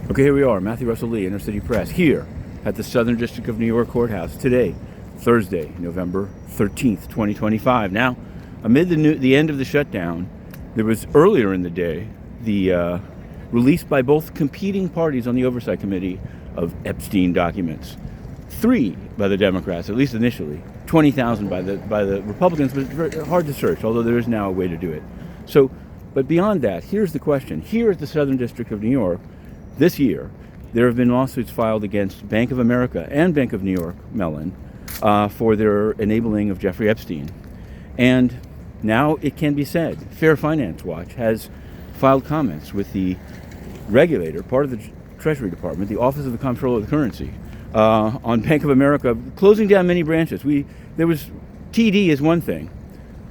Okay, here we are, Matthew Russell Lee, Inner City Press, here at the Southern District of New York Courthouse today, Thursday, November 13th, 2025. Now, amid the end of the shutdown, there was earlier in the day the release by both competing parties on the Oversight Committee of Epstein documents. 3 by the Democrats, at least initially, 20,000 by the Republicans, but it's very hard to search, although there is now a way to do it. So, but beyond that, here's the question. Here at the Southern District of New York, this year, there have been lawsuits filed against Bank of America and Bank of New York Mellon for their enabling of Jeffrey Epstein. And now it can be said, Fair Finance Watch has filed comments with the regulator, part of the Treasury Department, the Office of the Comptroller of the Currency, on Bank of America closing down many branches. There was TD is one thing,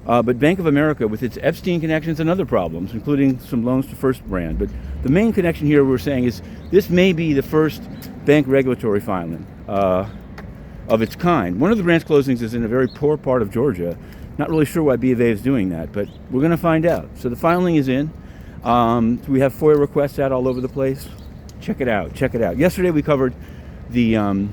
but Bank of America, with its Epstein connections and other problems, including some loans to First Brand. But the main connection here we're saying is this may be the first bank regulatory filing of its kind. One of the branch closings is in a very poor part of Georgia. Not really sure why B of A is doing that, but we're going to find out. So the filing is in. We have FOIA requests out all over the place. Check it out. Check it out. Yesterday we covered the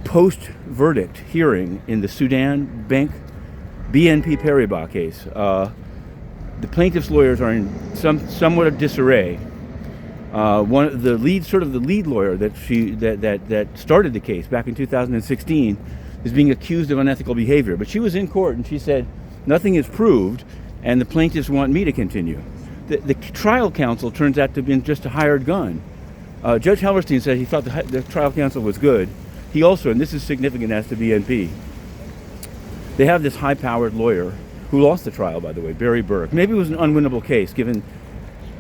post-verdict hearing in the Sudan BNP Paribas case. The plaintiff's lawyers are in somewhat of disarray. The lead lawyer that started the case back in 2016 is being accused of unethical behavior. But she was in court and she said nothing is proved, and the plaintiffs want me to continue. The trial counsel turns out to have been just a hired gun. Judge Hellerstein said he thought the trial counsel was good. He also, and this is significant as to BNP, they have this high-powered lawyer who lost the trial, by the way, Barry Burke. Maybe it was an unwinnable case given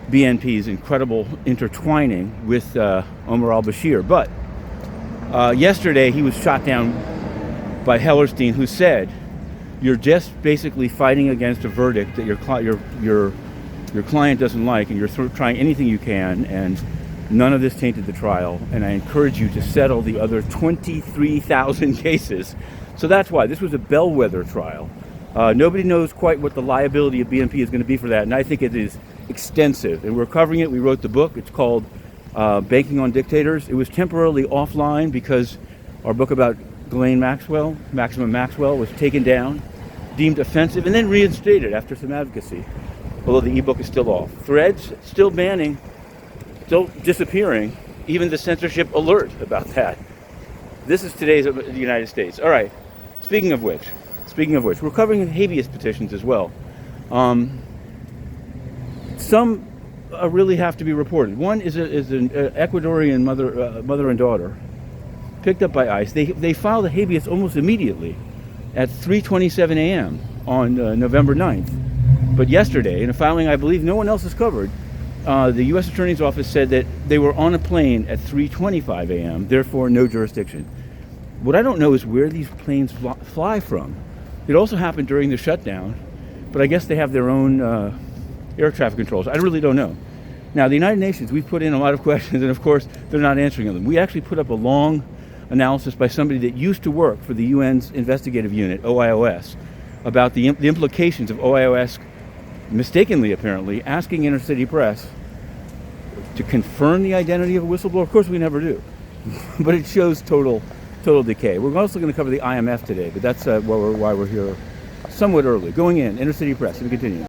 BNP's incredible intertwining with Omar al-Bashir. But yesterday he was shot down by Hellerstein, who said, "You're just basically fighting against a verdict that your client doesn't like, and you're trying anything you can, and none of this tainted the trial, and I encourage you to settle the other 23,000 cases." So that's why this was a bellwether trial. Nobody knows quite what the liability of BNP is going to be for that, and I think it is extensive. And we're covering it. We wrote the book. It's called Banking on Dictators. It was temporarily offline because our book about Ghislaine Maximum Maxwell, was taken down, deemed offensive, and then reinstated after some advocacy, although the ebook is still off. Threads still banning, still disappearing, even the censorship alert about that. This is today's the United States. All right. Speaking of which, we're covering Habeas petitions as well. Some really have to be reported. One is an Ecuadorian mother and daughter picked up by ICE. They filed a Habeas almost immediately at 3:27 a.m. on November 9th. But yesterday, in a filing I believe no one else has covered, the U.S. Attorney's Office said that they were on a plane at 3:25 a.m., therefore no jurisdiction. What I don't know is where these planes fly from. It also happened during the shutdown, but I guess they have their own air traffic controls. I really don't know. Now, the United Nations, we've put in a lot of questions, and of course, they're not answering them. We actually put up a long analysis by somebody that used to work for the UN's investigative unit, OIOS, about the implications of OIOS, mistakenly apparently, asking Inner City Press to confirm the identity of a whistleblower. Of course, we never do. But it shows total decay. We're also going to cover the IMF today, but that's why we're here somewhat early. Going in, Inner City Press, and we continue.